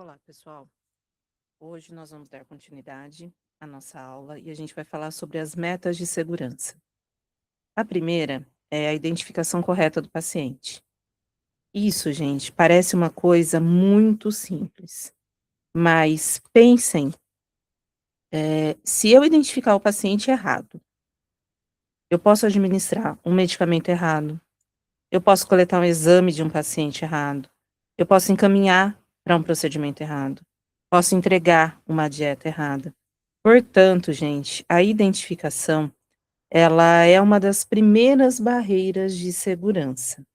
Olá, pessoal. Hoje nós vamos dar continuidade à nossa aula e a gente vai falar sobre as metas de segurança. A primeira é a identificação correta do paciente. Isso, gente, parece uma coisa muito simples, mas pensem, se eu identificar o paciente errado, eu posso administrar um medicamento errado, eu posso coletar um exame de um paciente errado, eu posso encaminhar para um procedimento errado, posso entregar uma dieta errada. Portanto, gente, a identificação, ela é uma das primeiras barreiras de segurança.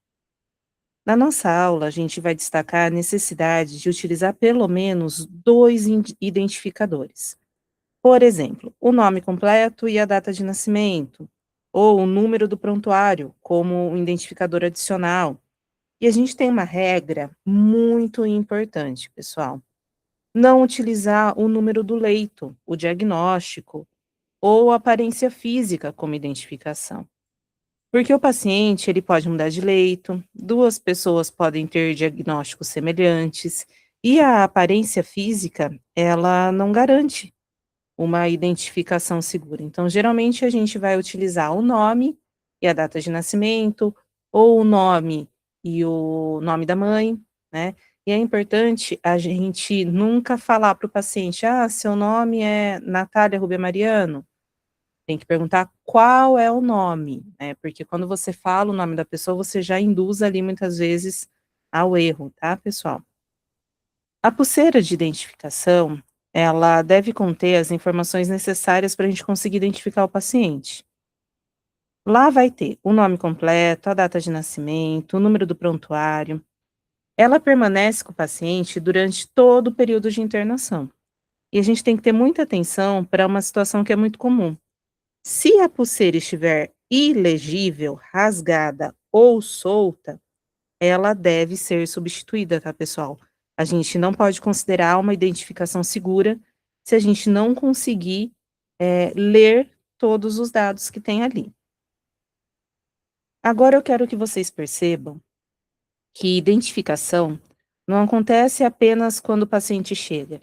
Na nossa aula, a gente vai destacar a necessidade de utilizar pelo menos 2 identificadores. Por exemplo, o nome completo e a data de nascimento, ou o número do prontuário, como um identificador adicional. E a gente tem uma regra muito importante, pessoal. Não utilizar o número do leito, o diagnóstico, ou aparência física como identificação. Porque o paciente, ele pode mudar de leito, duas pessoas podem ter diagnósticos semelhantes, e a aparência física, ela não garante uma identificação segura. Então, geralmente, a gente vai utilizar o nome e a data de nascimento, ou o nome e o nome da mãe, né? E é importante a gente nunca falar para o paciente, seu nome é Natália Rubia Mariano. Tem que perguntar qual é o nome, né, porque quando você fala o nome da pessoa, você já induz ali muitas vezes ao erro, tá, pessoal? A pulseira de identificação, ela deve conter as informações necessárias para a gente conseguir identificar o paciente. Lá vai ter o nome completo, a data de nascimento, o número do prontuário. Ela permanece com o paciente durante todo o período de internação. E a gente tem que ter muita atenção para uma situação que é muito comum. Se a pulseira estiver ilegível, rasgada ou solta, ela deve ser substituída, tá, pessoal? A gente não pode considerar uma identificação segura se a gente não conseguir, ler todos os dados que tem ali. Agora eu quero que vocês percebam que identificação não acontece apenas quando o paciente chega.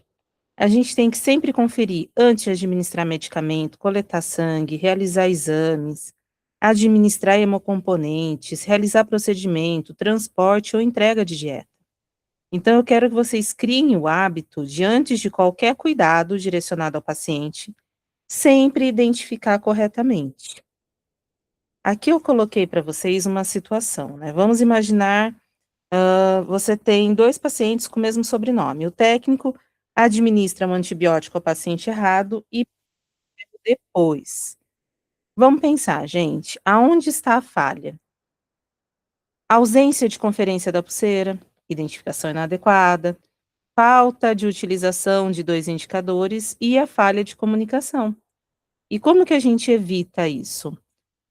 A gente tem que sempre conferir antes de administrar medicamento, coletar sangue, realizar exames, administrar hemocomponentes, realizar procedimento, transporte ou entrega de dieta. Então, eu quero que vocês criem o hábito de, antes de qualquer cuidado direcionado ao paciente, sempre identificar corretamente. Aqui eu coloquei para vocês uma situação, né? Vamos imaginar, você tem 2 pacientes com o mesmo sobrenome. O técnico administra um antibiótico ao paciente errado e depois. Vamos pensar, gente, aonde está a falha? Ausência de conferência da pulseira, identificação inadequada, falta de utilização de 2 indicadores e a falha de comunicação. E como que a gente evita isso?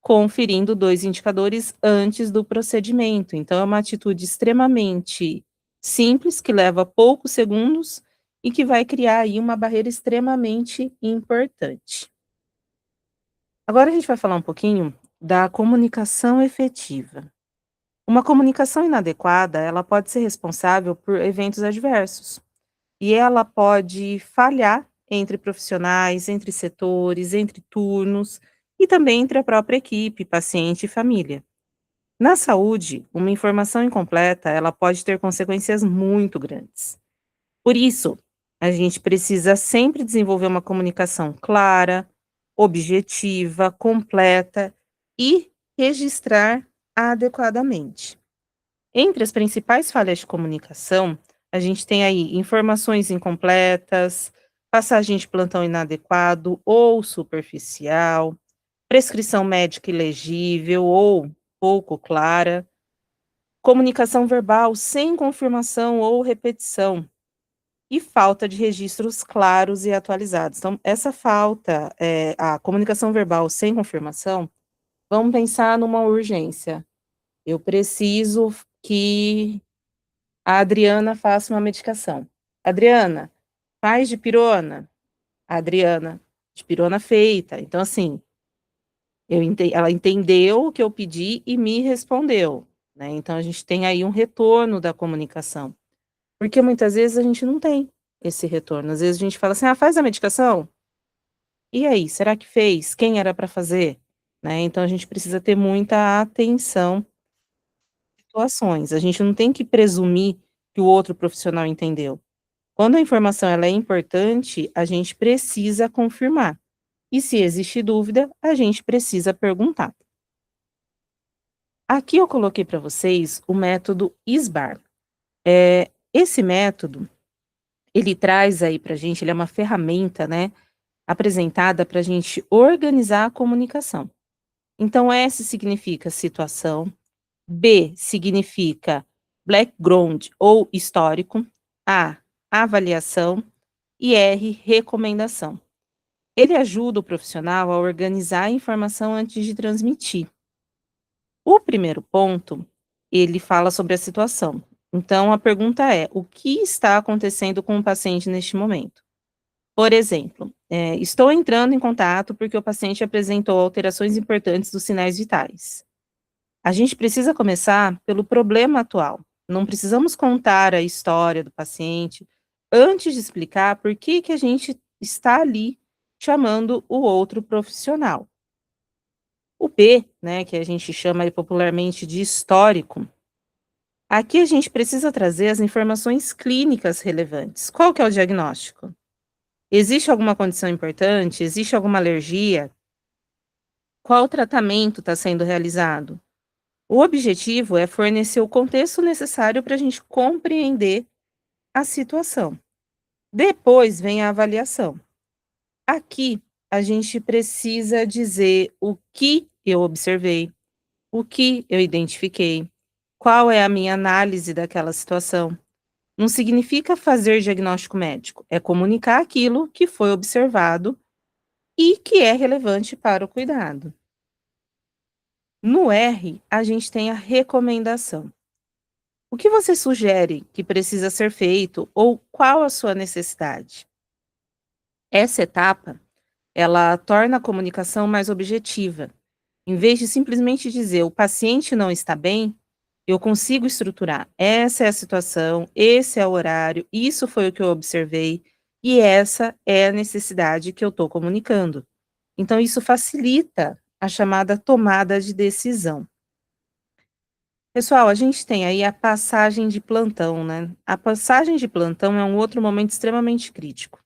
Conferindo 2 indicadores antes do procedimento. Então é uma atitude extremamente simples, que leva poucos segundos e que vai criar aí uma barreira extremamente importante. Agora a gente vai falar um pouquinho da comunicação efetiva. Uma comunicação inadequada, ela pode ser responsável por eventos adversos. E ela pode falhar entre profissionais, entre setores, entre turnos e também entre a própria equipe, paciente e família. Na saúde, uma informação incompleta, ela pode ter consequências muito grandes. Por isso, a gente precisa sempre desenvolver uma comunicação clara, objetiva, completa e registrar adequadamente. Entre as principais falhas de comunicação, a gente tem aí informações incompletas, passagem de plantão inadequado ou superficial, prescrição médica ilegível ou pouco clara, comunicação verbal sem confirmação ou repetição e falta de registros claros e atualizados. Então, essa falta, a comunicação verbal sem confirmação, vamos pensar numa urgência. Eu preciso que a Adriana faça uma medicação. Adriana, faz dipirona. A Adriana, dipirona feita. Então, assim, ela entendeu o que eu pedi e me respondeu, né? Então, a gente tem aí um retorno da comunicação. Porque muitas vezes a gente não tem esse retorno. Às vezes a gente fala assim: "Ah, faz a medicação? E aí, será que fez? Quem era para fazer?", né, então a gente precisa ter muita atenção às situações. A gente não tem que presumir que o outro profissional entendeu. Quando a informação ela é importante, a gente precisa confirmar. E se existe dúvida, a gente precisa perguntar. Aqui eu coloquei para vocês o método SBAR. Esse método, ele traz aí para a gente, ele é uma ferramenta, né, apresentada para a gente organizar a comunicação. Então, S significa situação, B significa background ou histórico, A, avaliação e R, recomendação. Ele ajuda o profissional a organizar a informação antes de transmitir. O primeiro ponto, ele fala sobre a situação. Então, a pergunta é: o que está acontecendo com o paciente neste momento? Por exemplo, estou entrando em contato porque o paciente apresentou alterações importantes dos sinais vitais. A gente precisa começar pelo problema atual. Não precisamos contar a história do paciente antes de explicar por que que a gente está ali chamando o outro profissional. O B, né, que a gente chama aí popularmente de histórico, aqui a gente precisa trazer as informações clínicas relevantes. Qual que é o diagnóstico? Existe alguma condição importante? Existe alguma alergia? Qual tratamento está sendo realizado? O objetivo é fornecer o contexto necessário para a gente compreender a situação. Depois vem a avaliação. Aqui a gente precisa dizer o que eu observei, o que eu identifiquei, qual é a minha análise daquela situação. Não significa fazer diagnóstico médico, é comunicar aquilo que foi observado e que é relevante para o cuidado. No R, a gente tem a recomendação. O que você sugere que precisa ser feito ou qual a sua necessidade? Essa etapa, ela torna a comunicação mais objetiva. Em vez de simplesmente dizer o paciente não está bem, eu consigo estruturar. Essa é a situação, esse é o horário, isso foi o que eu observei e essa é a necessidade que eu estou comunicando. Então, isso facilita a chamada tomada de decisão. Pessoal, a gente tem aí a passagem de plantão, né? A passagem de plantão é um outro momento extremamente crítico.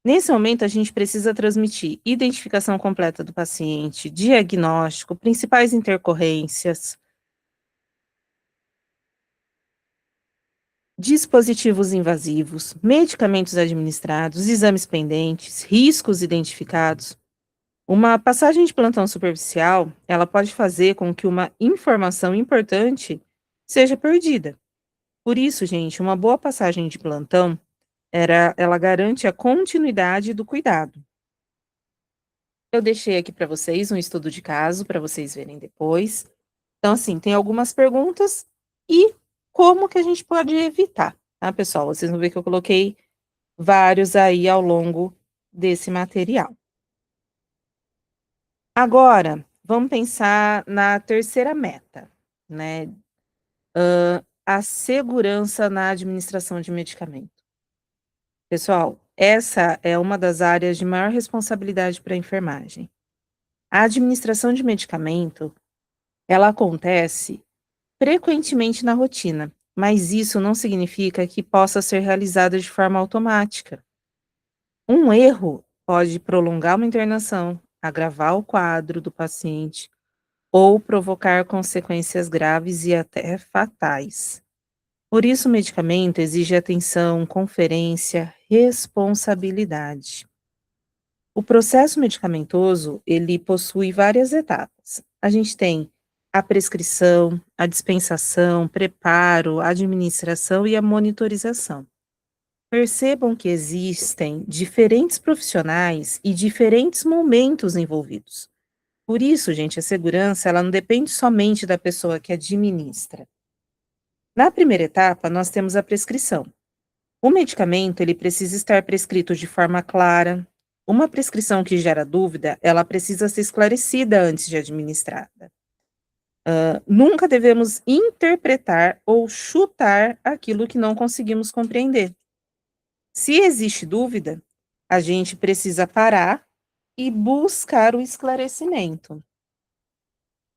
Nesse momento, a gente precisa transmitir identificação completa do paciente, diagnóstico, principais intercorrências, dispositivos invasivos, medicamentos administrados, exames pendentes, riscos identificados. Uma passagem de plantão superficial, ela pode fazer com que uma informação importante seja perdida. Por isso, gente, uma boa passagem de plantão, ela garante a continuidade do cuidado. Eu deixei aqui para vocês um estudo de caso para vocês verem depois. Então, assim, tem algumas perguntas e como que a gente pode evitar, tá, pessoal? Vocês vão ver que eu coloquei vários aí ao longo desse material. Agora, vamos pensar na terceira meta, né? A segurança na administração de medicamento. Pessoal, essa é uma das áreas de maior responsabilidade para a enfermagem. A administração de medicamento, ela acontece frequentemente na rotina, mas isso não significa que possa ser realizada de forma automática. Um erro pode prolongar uma internação, agravar o quadro do paciente ou provocar consequências graves e até fatais. Por isso, o medicamento exige atenção, conferência, responsabilidade. O processo medicamentoso, ele possui várias etapas. A gente tem a prescrição, a dispensação, preparo, a administração e a monitorização. Percebam que existem diferentes profissionais e diferentes momentos envolvidos. Por isso, gente, a segurança, ela não depende somente da pessoa que administra. Na primeira etapa, nós temos a prescrição. O medicamento, ele precisa estar prescrito de forma clara. Uma prescrição que gera dúvida, ela precisa ser esclarecida antes de administrada. Nunca devemos interpretar ou chutar aquilo que não conseguimos compreender. Se existe dúvida, a gente precisa parar e buscar o esclarecimento.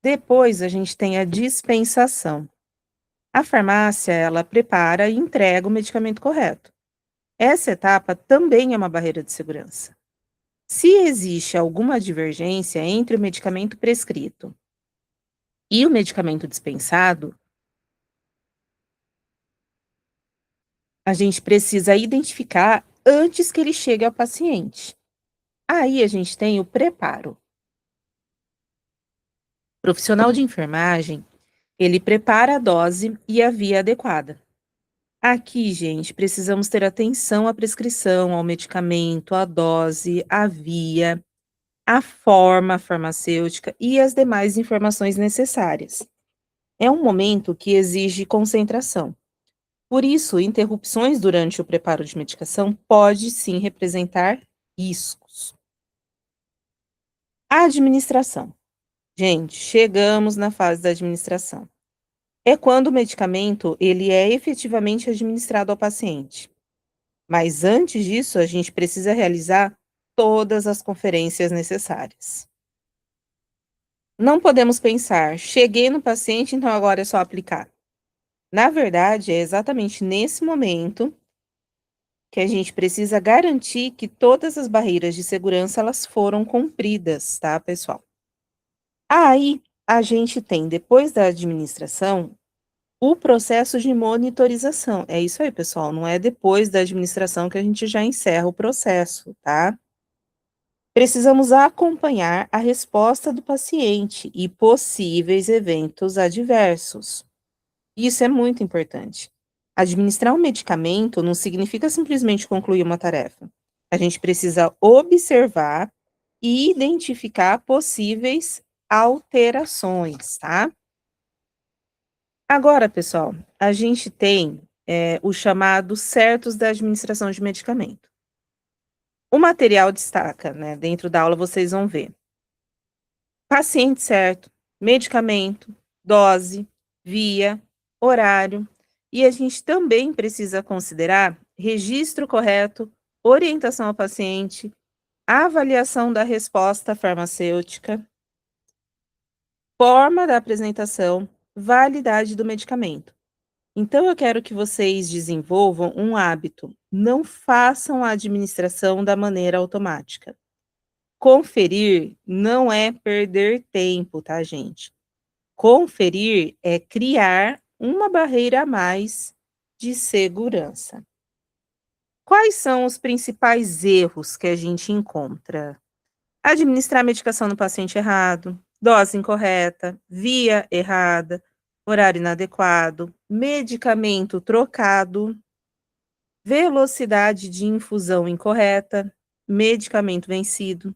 Depois a gente tem a dispensação. A farmácia, ela prepara e entrega o medicamento correto. Essa etapa também é uma barreira de segurança. Se existe alguma divergência entre o medicamento prescrito e o medicamento dispensado, a gente precisa identificar antes que ele chegue ao paciente. Aí a gente tem o preparo. O profissional de enfermagem, ele prepara a dose e a via adequada. Aqui, gente, precisamos ter atenção à prescrição, ao medicamento, à dose, à via, à forma farmacêutica e as demais informações necessárias. É um momento que exige concentração. Por isso, interrupções durante o preparo de medicação pode sim representar riscos. A administração. Gente, chegamos na fase da administração. É quando o medicamento ele é efetivamente administrado ao paciente. Mas antes disso, a gente precisa realizar todas as conferências necessárias. Não podemos pensar, cheguei no paciente, então agora é só aplicar. Na verdade, é exatamente nesse momento que a gente precisa garantir que todas as barreiras de segurança elas foram cumpridas, tá, pessoal? Aí, a gente tem, depois da administração, o processo de monitorização. É isso aí, pessoal, não é depois da administração que a gente já encerra o processo, tá? Precisamos acompanhar a resposta do paciente e possíveis eventos adversos. Isso é muito importante. Administrar um medicamento não significa simplesmente concluir uma tarefa. A gente precisa observar e identificar possíveis alterações, tá? Agora, pessoal, a gente tem o chamado certos da administração de medicamento. O material destaca, né? Dentro da aula vocês vão ver. Paciente certo, medicamento, dose, via, horário. E a gente também precisa considerar registro correto, orientação ao paciente, avaliação da resposta farmacêutica, forma da apresentação, validade do medicamento. Então, eu quero que vocês desenvolvam um hábito. Não façam a administração da maneira automática. Conferir não é perder tempo, tá, gente? Conferir é criar uma barreira a mais de segurança. Quais são os principais erros que a gente encontra? Administrar a medicação no paciente errado, dose incorreta, via errada, horário inadequado, medicamento trocado, velocidade de infusão incorreta, medicamento vencido.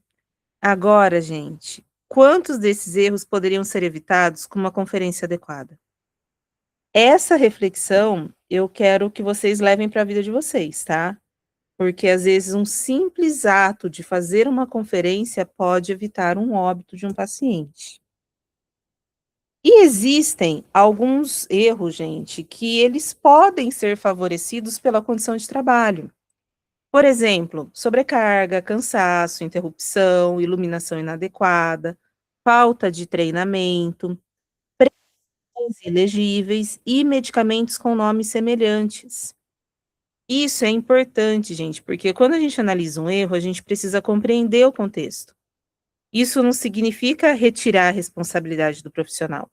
Agora, gente, quantos desses erros poderiam ser evitados com uma conferência adequada? Essa reflexão eu quero que vocês levem para a vida de vocês, tá? Porque às vezes um simples ato de fazer uma conferência pode evitar um óbito de um paciente. E existem alguns erros, gente, que eles podem ser favorecidos pela condição de trabalho. Por exemplo, sobrecarga, cansaço, interrupção, iluminação inadequada, falta de treinamento, preços ilegíveis e medicamentos com nomes semelhantes. Isso é importante, gente, porque quando a gente analisa um erro, a gente precisa compreender o contexto. Isso não significa retirar a responsabilidade do profissional,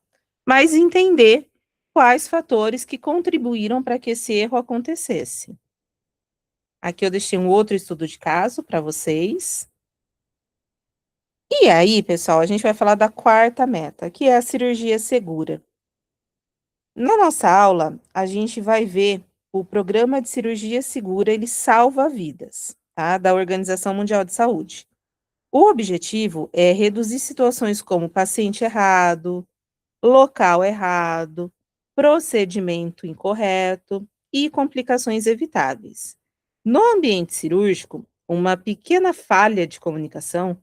mas entender quais fatores que contribuíram para que esse erro acontecesse. Aqui eu deixei um outro estudo de caso para vocês. E aí, pessoal, a gente vai falar da quarta meta, que é a cirurgia segura. Na nossa aula, a gente vai ver o programa de cirurgia segura, ele salva vidas, tá? Da Organização Mundial de Saúde. O objetivo é reduzir situações como paciente errado, local errado, procedimento incorreto e complicações evitáveis. No ambiente cirúrgico, uma pequena falha de comunicação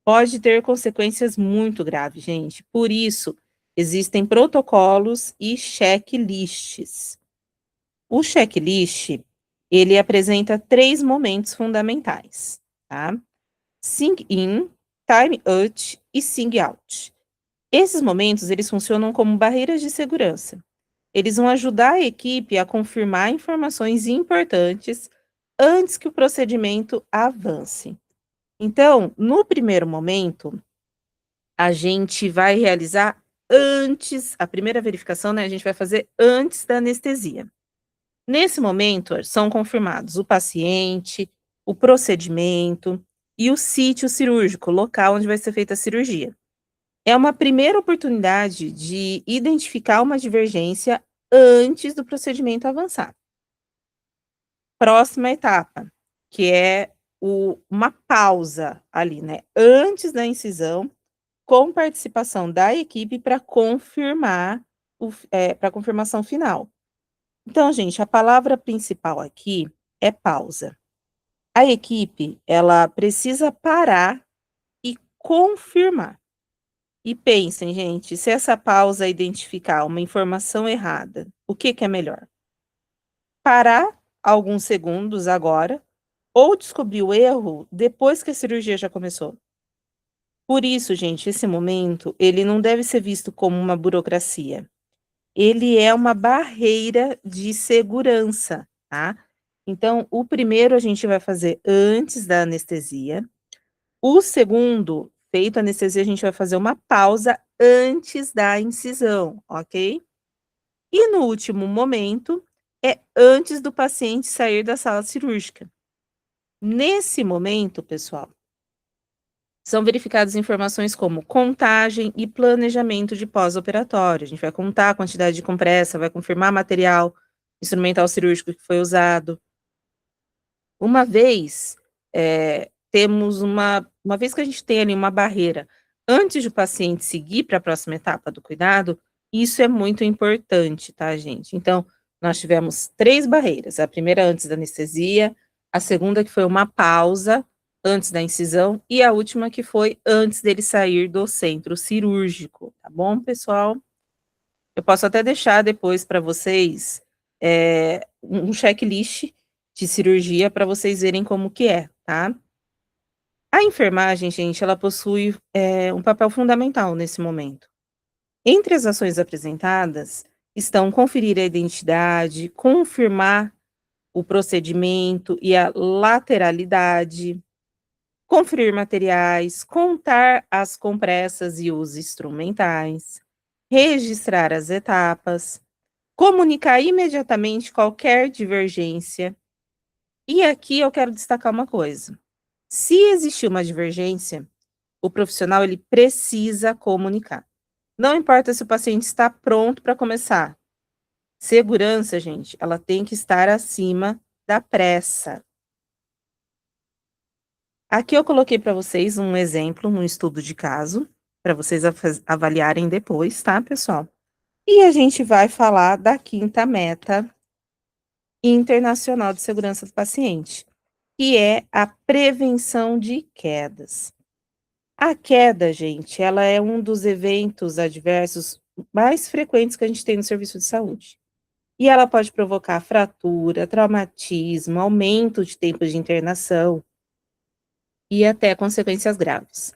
pode ter consequências muito graves, gente. Por isso, existem protocolos e checklists. O checklist, ele apresenta 3 momentos fundamentais, tá? Sync in, time out e sync out. Esses momentos, eles funcionam como barreiras de segurança. Eles vão ajudar a equipe a confirmar informações importantes antes que o procedimento avance. Então, no primeiro momento, a gente vai realizar a primeira verificação, né, a gente vai fazer antes da anestesia. Nesse momento, são confirmados o paciente, o procedimento e o sítio cirúrgico, o local onde vai ser feita a cirurgia. É uma primeira oportunidade de identificar uma divergência antes do procedimento avançar. Próxima etapa, que é uma pausa ali, né, antes da incisão, com participação da equipe para confirmar para a confirmação final. Então, gente, a palavra principal aqui é pausa. A equipe, ela precisa parar e confirmar. E pensem, gente, se essa pausa identificar uma informação errada, o que é melhor? Parar alguns segundos agora ou descobrir o erro depois que a cirurgia já começou? Por isso, gente, esse momento, ele não deve ser visto como uma burocracia. Ele é uma barreira de segurança, tá? Então, o primeiro a gente vai fazer antes da anestesia. O segundo, feito a anestesia, a gente vai fazer uma pausa antes da incisão, ok? E no último momento, é antes do paciente sair da sala cirúrgica. Nesse momento, pessoal, são verificadas informações como contagem e planejamento de pós-operatório. A gente vai contar a quantidade de compressa, vai confirmar material instrumental cirúrgico que foi usado. Uma vez, temos uma vez que a gente tem ali uma barreira, antes do paciente seguir para a próxima etapa do cuidado, isso é muito importante, tá, gente? Então, nós tivemos 3 barreiras, a primeira antes da anestesia, a segunda que foi uma pausa antes da incisão e a última que foi antes dele sair do centro cirúrgico, tá bom, pessoal? Eu posso até deixar depois para vocês, um checklist de cirurgia para vocês verem como que é, tá? A enfermagem, gente, ela possui, um papel fundamental nesse momento. Entre as ações apresentadas, estão conferir a identidade, confirmar o procedimento e a lateralidade, conferir materiais, contar as compressas e os instrumentais, registrar as etapas, comunicar imediatamente qualquer divergência. E aqui eu quero destacar uma coisa: se existir uma divergência, o profissional ele precisa comunicar. Não importa se o paciente está pronto para começar. Segurança, gente, ela tem que estar acima da pressa. Aqui eu coloquei para vocês um exemplo, um estudo de caso, para vocês avaliarem depois, tá, pessoal? E a gente vai falar da 5ª meta internacional de segurança do paciente, que é a prevenção de quedas. A queda, gente, ela é um dos eventos adversos mais frequentes que a gente tem no serviço de saúde. E ela pode provocar fratura, traumatismo, aumento de tempo de internação e até consequências graves.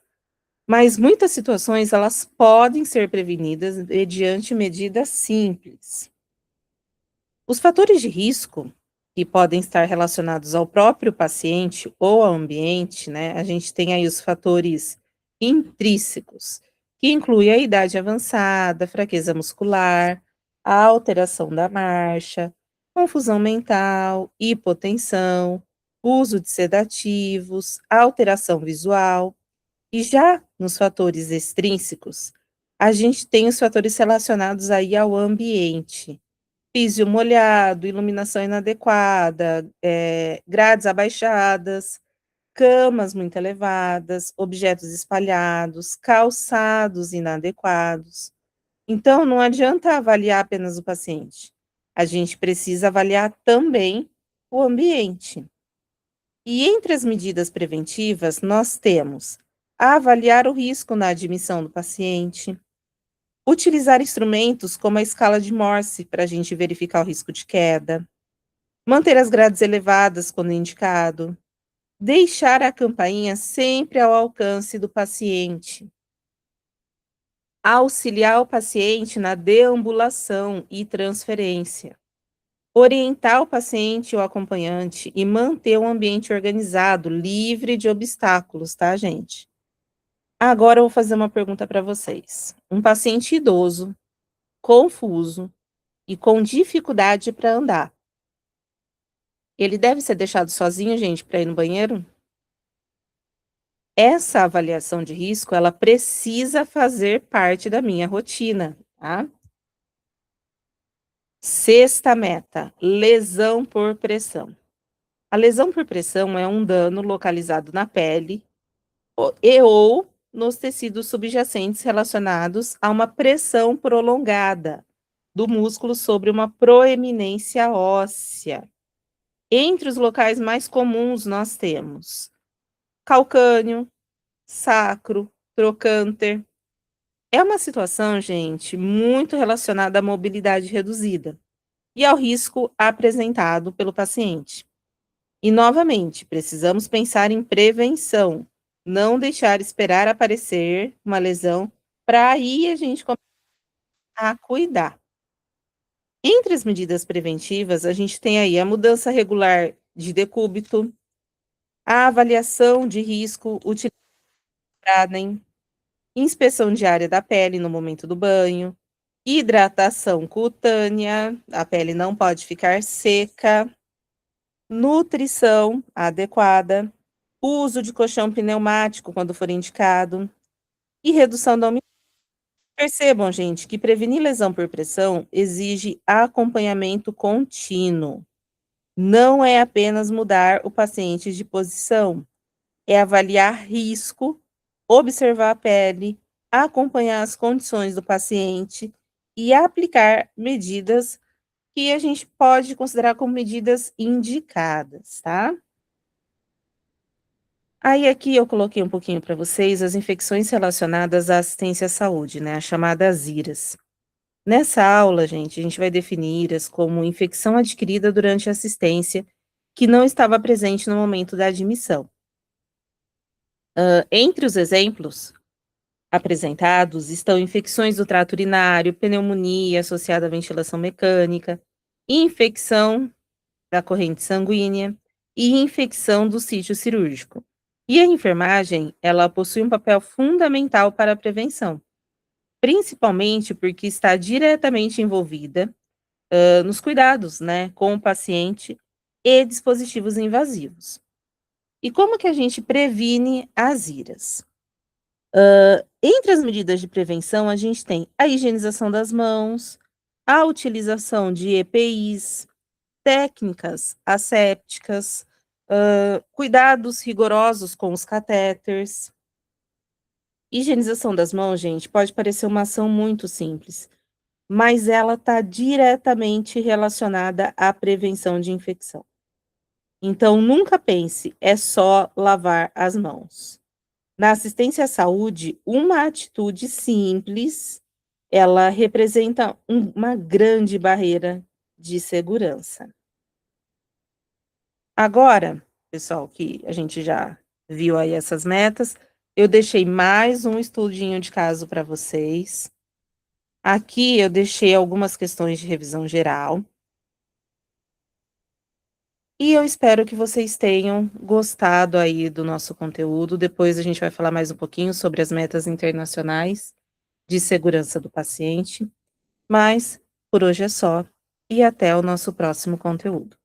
Mas muitas situações, elas podem ser prevenidas mediante medidas simples. Os fatores de risco, que podem estar relacionados ao próprio paciente ou ao ambiente, né? A gente tem aí os fatores intrínsecos, que inclui a idade avançada, fraqueza muscular, a alteração da marcha, confusão mental, hipotensão, uso de sedativos, alteração visual. E já nos fatores extrínsecos, a gente tem os fatores relacionados aí ao ambiente. Piso molhado, iluminação inadequada, grades abaixadas, camas muito elevadas, objetos espalhados, calçados inadequados. Então, não adianta avaliar apenas o paciente, a gente precisa avaliar também o ambiente. E entre as medidas preventivas, nós temos avaliar o risco na admissão do paciente, Utilizar instrumentos como a escala de Morse para a gente verificar o risco de queda. Manter as grades elevadas quando indicado. Deixar a campainha sempre ao alcance do paciente. Auxiliar o paciente na deambulação e transferência. Orientar o paciente ou acompanhante e manter o ambiente organizado, livre de obstáculos, tá, gente? Agora eu vou fazer uma pergunta para vocês. Um paciente idoso, confuso e com dificuldade para andar, ele deve ser deixado sozinho, gente, para ir no banheiro? Essa avaliação de risco, ela precisa fazer parte da minha rotina, tá? Sexta meta, lesão por pressão. A lesão por pressão é um dano localizado na pele ou nos tecidos subjacentes relacionados a uma pressão prolongada do músculo sobre uma proeminência óssea. Entre os locais mais comuns nós temos calcâneo, sacro, trocânter. É uma situação, gente, muito relacionada à mobilidade reduzida e ao risco apresentado pelo paciente. E, novamente, precisamos pensar em prevenção, não deixar esperar aparecer uma lesão para aí a gente começar a cuidar. Entre as medidas preventivas, a gente tem aí a mudança regular de decúbito, a avaliação de risco utilizada em inspeção diária da pele no momento do banho, hidratação cutânea, a pele não pode ficar seca, nutrição adequada, uso de colchão pneumático quando for indicado e redução da umidade. Percebam, gente, que prevenir lesão por pressão exige acompanhamento contínuo. Não é apenas mudar o paciente de posição, é avaliar risco, observar a pele, acompanhar as condições do paciente e aplicar medidas que a gente pode considerar como medidas indicadas, tá? Aí aqui eu coloquei um pouquinho para vocês as infecções relacionadas à assistência à saúde, né, as chamadas IRAS. Nessa aula, gente, a gente vai definir IRAS como infecção adquirida durante a assistência que não estava presente no momento da admissão. Entre os exemplos apresentados estão infecções do trato urinário, pneumonia associada à ventilação mecânica, infecção da corrente sanguínea e infecção do sítio cirúrgico. E a enfermagem, ela possui um papel fundamental para a prevenção, principalmente porque está diretamente envolvida nos cuidados, né, com o paciente e dispositivos invasivos. E como que a gente previne as IRAS? Entre as medidas de prevenção, a gente tem a higienização das mãos, a utilização de EPIs, técnicas assépticas, cuidados rigorosos com os catéteres. Higienização das mãos, gente, pode parecer uma ação muito simples, mas ela está diretamente relacionada à prevenção de infecção. Então, nunca pense, é só lavar as mãos. Na assistência à saúde, uma atitude simples, ela representa uma grande barreira de segurança. Agora, pessoal, que a gente já viu aí essas metas, eu deixei mais um estudinho de caso para vocês. Aqui eu deixei algumas questões de revisão geral. E eu espero que vocês tenham gostado aí do nosso conteúdo. Depois a gente vai falar mais um pouquinho sobre as metas internacionais de segurança do paciente. Mas por hoje é só e até o nosso próximo conteúdo.